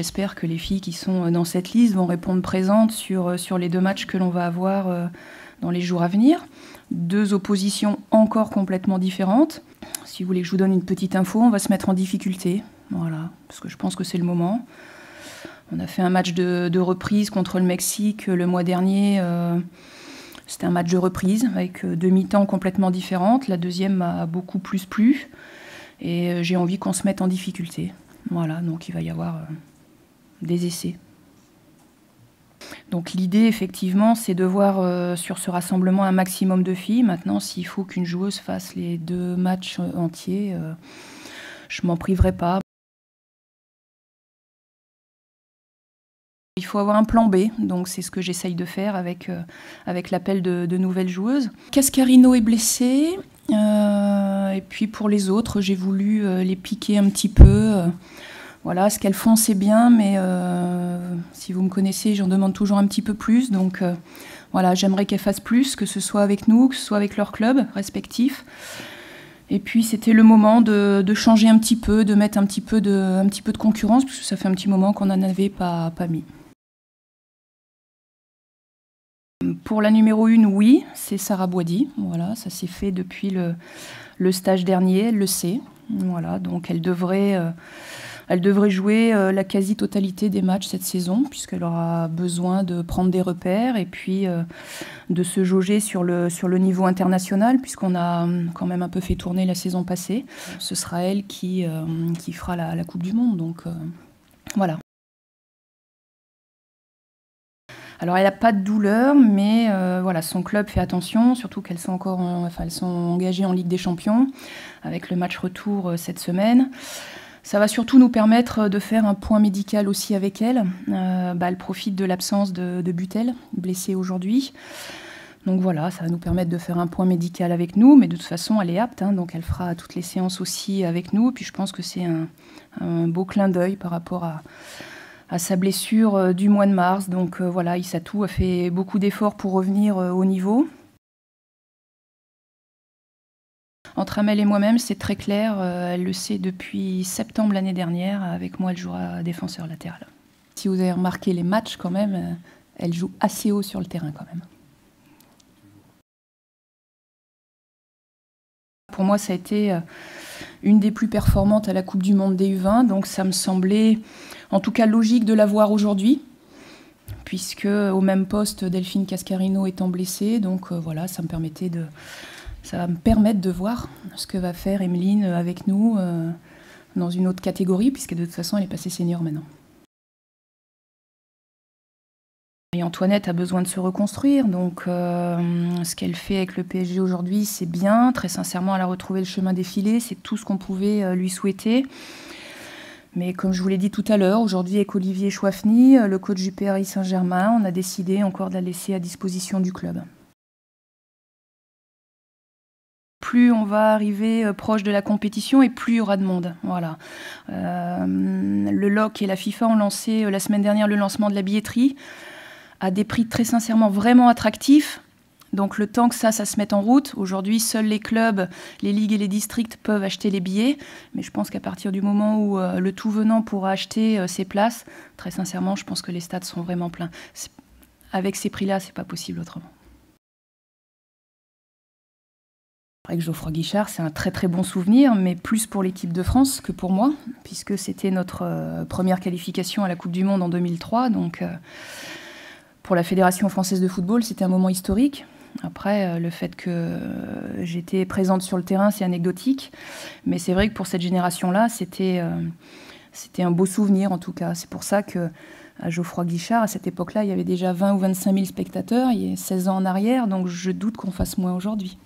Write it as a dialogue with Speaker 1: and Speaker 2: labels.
Speaker 1: J'espère que les filles qui sont dans cette liste vont répondre présentes sur les 2 matchs que l'on va avoir dans les jours à venir. 2 oppositions encore complètement différentes. Si vous voulez que je vous donne une petite info, on va se mettre en difficulté. Voilà, parce que je pense que c'est le moment. On a fait un match de reprise contre le Mexique le mois dernier. C'était un match de reprise avec 2 mi-temps complètement différentes. La deuxième m'a beaucoup plus plu. Et j'ai envie qu'on se mette en difficulté. Voilà, donc il va y avoir des essais. Donc l'idée, effectivement, c'est de voir sur ce rassemblement un maximum de filles. Maintenant, s'il faut qu'une joueuse fasse les 2 matchs entiers, je m'en priverai pas. Il faut avoir un plan B, donc c'est ce que j'essaye de faire avec l'appel de nouvelles joueuses. Cascarino est blessé, et puis pour les autres, j'ai voulu les piquer un petit peu. Voilà, ce qu'elles font, c'est bien, mais si vous me connaissez, j'en demande toujours un petit peu plus. Donc voilà, j'aimerais qu'elles fassent plus, que ce soit avec nous, que ce soit avec leur club respectif. Et puis c'était le moment de changer un petit peu, de mettre un petit peu de concurrence, parce que ça fait un petit moment qu'on n'en avait pas mis. Pour la numéro 1, oui, c'est Sarah Boidi. Voilà, ça s'est fait depuis le stage dernier, elle le sait. Voilà, donc elle devrait jouer la quasi-totalité des matchs cette saison, puisqu'elle aura besoin de prendre des repères et puis de se jauger sur le niveau international, puisqu'on a quand même un peu fait tourner la saison passée. Ce sera elle qui fera la Coupe du Monde, donc voilà. Alors elle n'a pas de douleur, mais voilà, son club fait attention, surtout qu'elles sont elles sont engagées en Ligue des Champions, avec le match retour cette semaine. Ça va surtout nous permettre de faire un point médical aussi avec elle. Elle profite de l'absence de Butel, blessée aujourd'hui. Donc voilà, ça va nous permettre de faire un point médical avec nous, mais de toute façon, elle est apte, hein, donc elle fera toutes les séances aussi avec nous. Puis je pense que c'est un beau clin d'œil par rapport à sa blessure du mois de mars. Donc voilà, Isatou a fait beaucoup d'efforts pour revenir au niveau. Entre Amel et moi-même, c'est très clair, elle le sait depuis septembre l'année dernière. Avec moi, elle jouera défenseur latéral. Si vous avez remarqué les matchs, quand même, elle joue assez haut sur le terrain quand même. Pour moi, ça a été une des plus performantes à la Coupe du Monde des U20, donc ça me semblait en tout cas logique de la voir aujourd'hui, puisque au même poste, Delphine Cascarino étant blessée, donc voilà, ça va me permettre de voir ce que va faire Emeline avec nous dans une autre catégorie, puisque de toute façon, elle est passée senior maintenant. Et Antoinette a besoin de se reconstruire, donc ce qu'elle fait avec le PSG aujourd'hui, c'est bien. Très sincèrement, elle a retrouvé le chemin défilé, c'est tout ce qu'on pouvait lui souhaiter. Mais comme je vous l'ai dit tout à l'heure, aujourd'hui avec Olivier Chouafny, le coach du Paris Saint-Germain, on a décidé encore de la laisser à disposition du club. Plus on va arriver proche de la compétition et plus il y aura de monde. Voilà. Le LOC et la FIFA ont lancé la semaine dernière le lancement de la billetterie à des prix très sincèrement vraiment attractifs. Donc le temps que ça se mette en route, aujourd'hui seuls les clubs, les ligues et les districts peuvent acheter les billets. Mais je pense qu'à partir du moment où le tout venant pourra acheter ses places, très sincèrement, je pense que les stades seront vraiment pleins. Avec ces prix-là, c'est pas possible autrement. Avec Geoffroy Guichard, c'est un très très bon souvenir, mais plus pour l'équipe de France que pour moi, puisque c'était notre première qualification à la Coupe du Monde en 2003. Donc pour la Fédération française de football, c'était un moment historique. Après, le fait que j'étais présente sur le terrain, c'est anecdotique. Mais c'est vrai que pour cette génération-là, c'était un beau souvenir en tout cas. C'est pour ça qu'à Geoffroy Guichard, à cette époque-là, il y avait déjà 20 ou 25 000 spectateurs, il y a 16 ans en arrière, donc je doute qu'on fasse moins aujourd'hui.